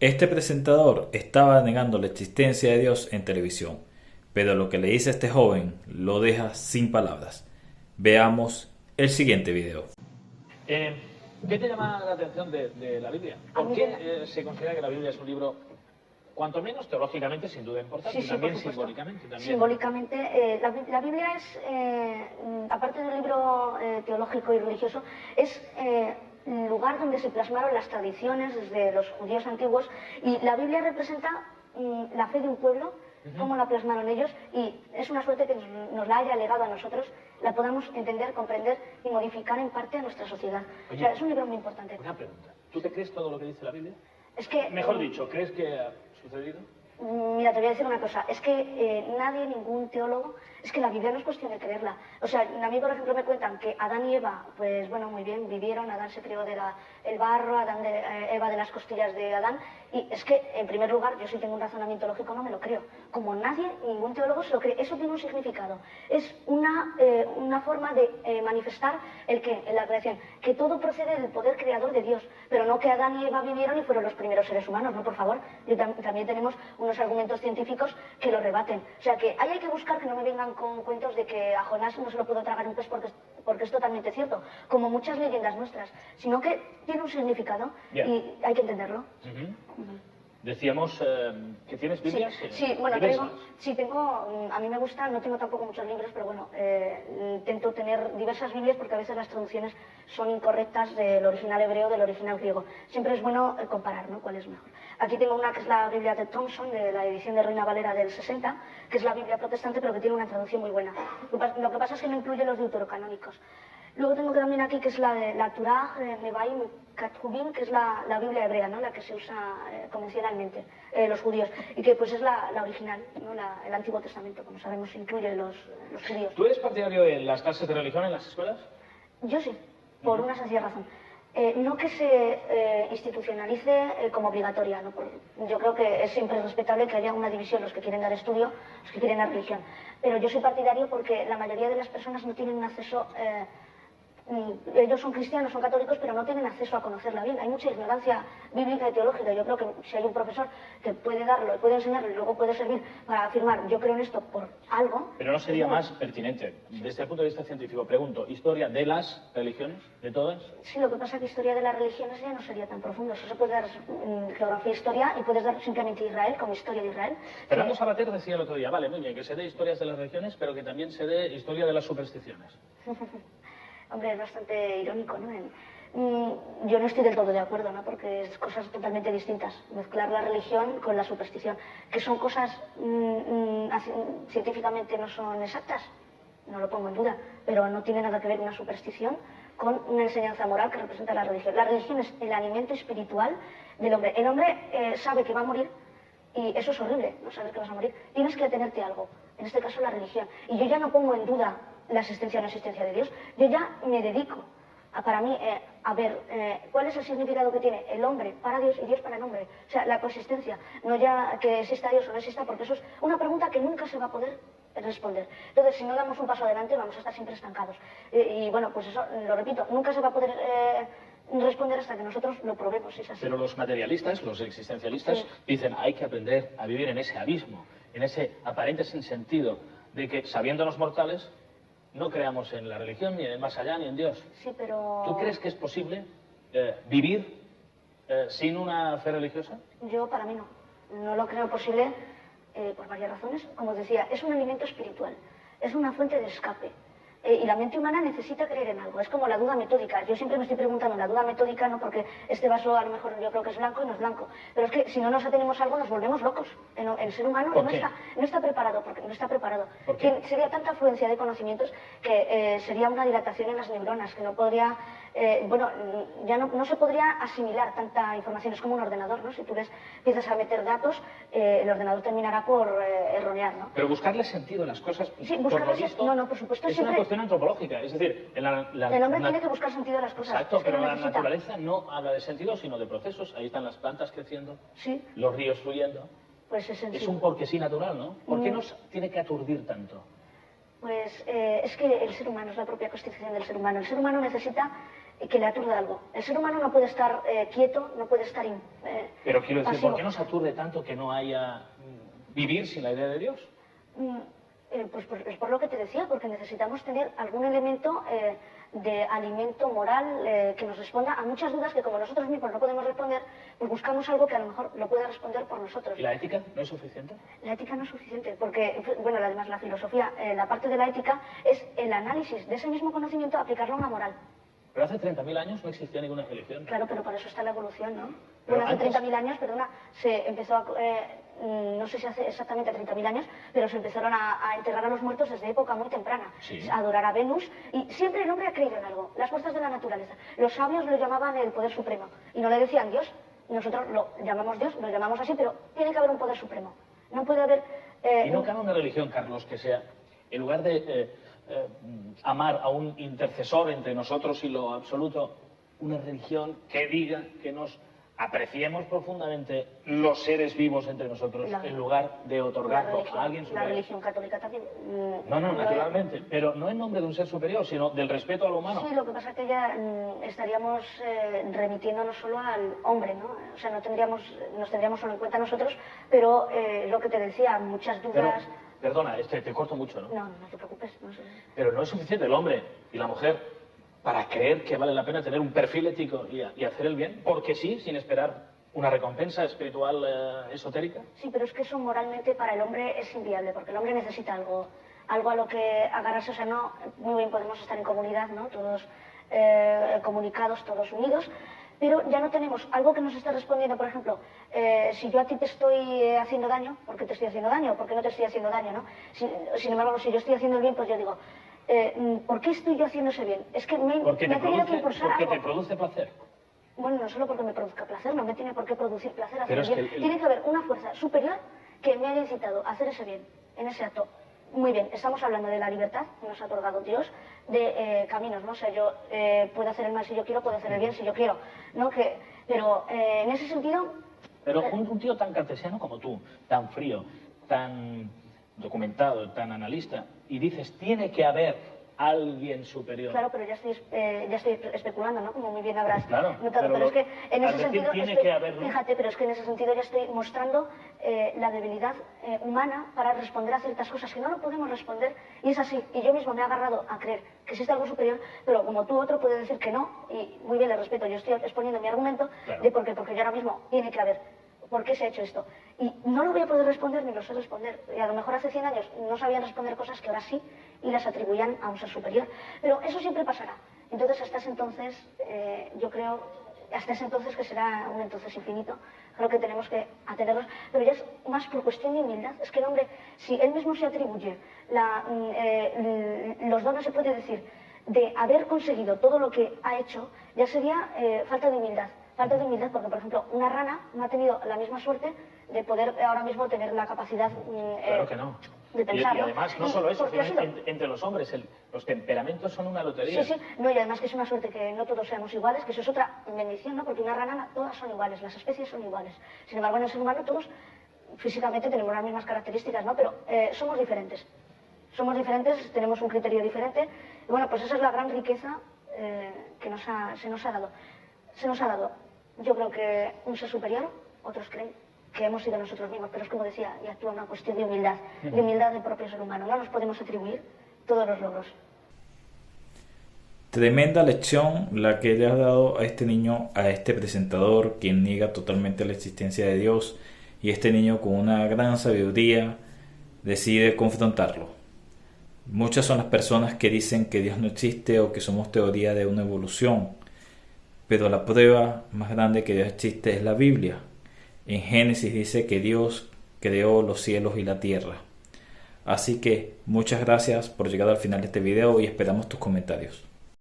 Este presentador estaba negando la existencia de Dios en televisión, pero lo que le dice a este joven lo deja sin palabras. Veamos el siguiente video. ¿Qué te llama la atención de la Biblia? ¿Por qué se considera que la Biblia es un libro, cuanto menos teológicamente, sin duda importante, y también simbólicamente? Simbólicamente, la Biblia es, aparte del libro teológico y religioso, es un lugar donde se plasmaron las tradiciones desde los judíos antiguos, y la Biblia representa la fe de un pueblo, cómo la plasmaron ellos, y es una suerte que nos la haya legado a nosotros, la podamos entender, comprender y modificar en parte a nuestra sociedad. Oye, o sea, es un libro muy importante. Una pregunta. ¿Tú te crees todo lo que dice la Biblia? Es que, Mejor dicho, ¿crees que ha sucedido? Mira, te voy a decir una cosa, es que nadie, ningún teólogo, es que la Biblia no es cuestión de creerla. O sea, a mí, por ejemplo, me cuentan que Adán y Eva, pues bueno, muy bien, vivieron, Adán se creó el barro, Eva de las costillas de Adán, y es que, en primer lugar, yo si tengo un razonamiento lógico no me lo creo. Como nadie, ningún teólogo se lo cree, eso tiene un significado. Es una forma de manifestar en la creación, que todo procede del poder creador de Dios, pero no que Adán y Eva vivieron y fueron los primeros seres humanos, no, por favor. También tenemos unos argumentos científicos que lo rebaten. O sea, que ahí hay que buscar, que no me vengan con cuentos de que a Jonás no se lo pudo tragar un pez porque es totalmente cierto, como muchas leyendas nuestras, sino que tiene un significado y hay que entenderlo. Decíamos que tienes Biblias. Sí, bueno, tengo, a mí me gusta, no tengo tampoco muchos libros, pero bueno, intento tener diversas Biblias porque a veces las traducciones son incorrectas del original hebreo, del original griego. Siempre es bueno comparar, ¿no?, cuál es mejor. Aquí tengo una que es la Biblia de Thompson, de la edición de Reina Valera del 60, que es la Biblia protestante, pero que tiene una traducción muy buena. Lo que pasa es que no incluye los deuterocanónicos. Luego tengo también aquí, que es la de la Turah, Nebaim, Ketuvim, que es la Biblia hebrea, ¿no?, la que se usa convencionalmente, los judíos, y que pues es la original, ¿no?, el Antiguo Testamento, como sabemos, incluye los judíos. ¿Tú eres partidario de las clases de religión en las escuelas? Yo sí, por una sencilla razón. No que se institucionalice como obligatoria, ¿no? Yo creo que es siempre respetable que haya una división, los que quieren dar estudio, los que quieren dar religión. Pero yo soy partidario porque la mayoría de las personas no tienen acceso, ellos son cristianos, son católicos, pero no tienen acceso a conocerla bien. Hay mucha ignorancia bíblica y teológica. Yo creo que si hay un profesor que puede darlo, puede enseñarlo y luego puede servir para afirmar, yo creo en esto por algo... Pero no sería más pertinente, desde el punto de vista científico, pregunto, ¿historia de las religiones, de todas? Sí, lo que pasa es que historia de las religiones ya no sería tan profundo. Eso se puede dar geografía e historia y puedes dar simplemente Israel como historia de Israel. Fernando Sabater decía el otro día, vale, muy bien, que se dé historias de las religiones, pero que también se dé historia de las supersticiones. Hombre, es bastante irónico, ¿no? Yo no estoy del todo de acuerdo, ¿no?, porque es cosas totalmente distintas. Mezclar la religión con la superstición, que son cosas científicamente no son exactas, no lo pongo en duda, pero no tiene nada que ver una superstición con una enseñanza moral que representa la religión. La religión es el alimento espiritual del hombre. El hombre sabe que va a morir, y eso es horrible, no saber que vas a morir. Tienes que atenerte a algo, en este caso la religión. Y yo ya no pongo en duda la existencia o no existencia de Dios. Yo ya me dedico para mí a ver cuál es el significado que tiene el hombre para Dios y Dios para el hombre. O sea, la coexistencia, no ya que exista Dios o no exista, porque eso es una pregunta que nunca se va a poder responder. Entonces, si no damos un paso adelante, vamos a estar siempre estancados. Y bueno, pues eso, lo repito, nunca se va a poder responder hasta que nosotros lo probemos, si es así. Pero los materialistas, los existencialistas, dicen, hay que aprender a vivir en ese abismo, en ese aparente sinsentido de que, sabiéndonos mortales, no creamos en la religión, ni en el más allá, ni en Dios. Sí, pero... ¿Tú crees que es posible vivir sin una fe religiosa? Yo, para mí, no. No lo creo posible por varias razones. Como decía, es un alimento espiritual, es una fuente de escape. Y la mente humana necesita creer en algo. Es como la duda metódica. Yo siempre me estoy preguntando la duda metódica, no porque este vaso a lo mejor yo creo que es blanco y no es blanco. Pero es que si no nos atenemos a algo nos volvemos locos. El ser humano no está preparado. Porque no está preparado. Sería tanta afluencia de conocimientos que sería una dilatación en las neuronas, que no podría... bueno, ya no se podría asimilar tanta información. Es como un ordenador, ¿no? Si tú empiezas a meter datos, el ordenador terminará por erronear, ¿no? Pero buscarle sentido a las cosas, sí, por lo visto, no, por supuesto, es una cuestión antropológica. Es decir, el hombre tiene que buscar sentido a las cosas. Exacto, es que pero no la necesita. naturaleza no habla de sentido, sino de procesos. Ahí están las plantas creciendo, sí, los ríos fluyendo. Pues es un porque sí natural, ¿no? ¿Por qué nos tiene que aturdir tanto? Pues es que el ser humano es la propia constitución del ser humano. El ser humano necesita que le aturde algo. El ser humano no puede estar quieto, no puede estar Pero quiero decir, pasivo. ¿por qué nos aturde tanto que no haya vivir sin la idea de Dios? Pues es por lo que te decía, porque necesitamos tener algún elemento de alimento moral que nos responda a muchas dudas que como nosotros mismos no podemos responder, pues buscamos algo que a lo mejor lo pueda responder por nosotros. ¿Y la ética no es suficiente? La ética no es suficiente, porque, bueno, además la filosofía, la parte de la ética es el análisis de ese mismo conocimiento, aplicarlo a una moral. Pero hace 30.000 años no existía ninguna religión. Claro, pero para eso está la evolución, ¿no? Pero Bueno, hace antes- 30.000 años, perdona, se empezó a... no sé si hace exactamente 30.000 años, pero se empezaron a enterrar a los muertos desde época muy temprana. Sí. A adorar a Venus, y siempre el hombre ha creído en algo, las fuerzas de la naturaleza. Los sabios lo llamaban el poder supremo, y no le decían Dios. Nosotros lo llamamos Dios, lo llamamos así, pero tiene que haber un poder supremo. No puede haber... ¿Y no cabe una religión, Carlos, que sea, en lugar de amar a un intercesor entre nosotros y lo absoluto, una religión que diga que nos apreciemos profundamente los seres vivos entre nosotros, en lugar de otorgarlo a alguien la superior? religión católica también... No, naturalmente, pero no en nombre de un ser superior, sino del respeto a lo humano. Sí, lo que pasa es que ya estaríamos remitiéndonos solo al hombre, ¿no? O sea, nos tendríamos solo en cuenta nosotros, pero lo que te decía, muchas Pero, dudas... perdona, te corto mucho, ¿no? No, no te preocupes, no sé. Pero no es suficiente el hombre y la mujer para creer que vale la pena tener un perfil ético y hacer el bien, porque sí, sin esperar una recompensa espiritual esotérica. Sí, pero es que eso moralmente para el hombre es inviable, porque el hombre necesita algo a lo que agarrarse. O sea, no, muy bien podemos estar en comunidad, ¿no? Todos comunicados, todos unidos, pero ya no tenemos algo que nos esté respondiendo. Por ejemplo, si yo a ti te estoy haciendo daño, ¿por qué te estoy haciendo daño? ¿Por qué no te estoy haciendo daño, no? Sin embargo, si yo estoy haciendo el bien, pues yo digo, ¿por qué estoy yo haciendo ese bien? Es que me ha tenido que impulsar porque algo. te produce placer. Bueno, no solo porque me produzca placer, no me tiene por qué producir placer hacer Pero el es bien. que Tiene que haber una fuerza superior que me haya incitado a hacer ese bien, en ese acto. Muy bien, estamos hablando de la libertad que nos ha otorgado Dios, de caminos, ¿no? O sea, yo puedo hacer el mal si yo quiero, puedo hacer el bien si yo quiero, ¿no? Pero en ese sentido... Pero un tío tan cartesiano como tú, tan frío, tan documentado, tan analista, y dices, tiene que haber alguien superior. Claro, pero ya estoy especulando, ¿no? Como muy bien habrás Claro, notado. Pero es que en al ese decir sentido... tiene que haber, ¿no? Fíjate, pero es que en ese sentido ya estoy mostrando la debilidad humana para responder a ciertas cosas que no lo podemos responder, y es así. Y yo mismo me he agarrado a creer que existe algo superior, pero como tú otro puede decir que no, y muy bien, le respeto. Yo estoy exponiendo mi argumento Claro. de por qué, porque yo ahora mismo tiene que haber. ¿Por qué se ha hecho esto? Y no lo voy a poder responder ni lo sé responder. Y a lo mejor hace 100 años no sabían responder cosas que ahora sí y las atribuían a un ser superior. Pero eso siempre pasará. Entonces, hasta ese entonces, yo creo, hasta ese entonces que será un entonces infinito, creo que tenemos que atenerlos. Pero ya es más por cuestión de humildad. Es que el hombre, si él mismo se atribuye los dones, se puede decir, de haber conseguido todo lo que ha hecho, ya sería falta de humildad. Falta de humildad porque, por ejemplo, una rana no ha tenido la misma suerte de poder ahora mismo tener la capacidad Claro que no. de pensar. Y además, no solo eso, porque ha sino sido- entre los hombres, los temperamentos son una lotería. Sí, sí, no, y además que es una suerte que no todos seamos iguales, que eso es otra bendición, ¿no? Porque una rana, todas son iguales, las especies son iguales. Sin embargo, en el ser humano todos físicamente tenemos las mismas características, ¿no? Pero somos diferentes. Somos diferentes, tenemos un criterio diferente. Y bueno, pues esa es la gran riqueza que se nos ha dado. Se nos ha dado, yo creo que un ser superior, otros creen que hemos sido nosotros mismos, pero es como decía, y actúa una cuestión de humildad del propio ser humano. No nos podemos atribuir todos los logros. Tremenda lección la que le has dado a este niño, a este presentador, quien niega totalmente la existencia de Dios, y este niño con una gran sabiduría decide confrontarlo. Muchas son las personas que dicen que Dios no existe o que somos teoría de una evolución, pero la prueba más grande que Dios existe es la Biblia. En Génesis dice que Dios creó los cielos y la tierra. Así que muchas gracias por llegar al final de este video y esperamos tus comentarios.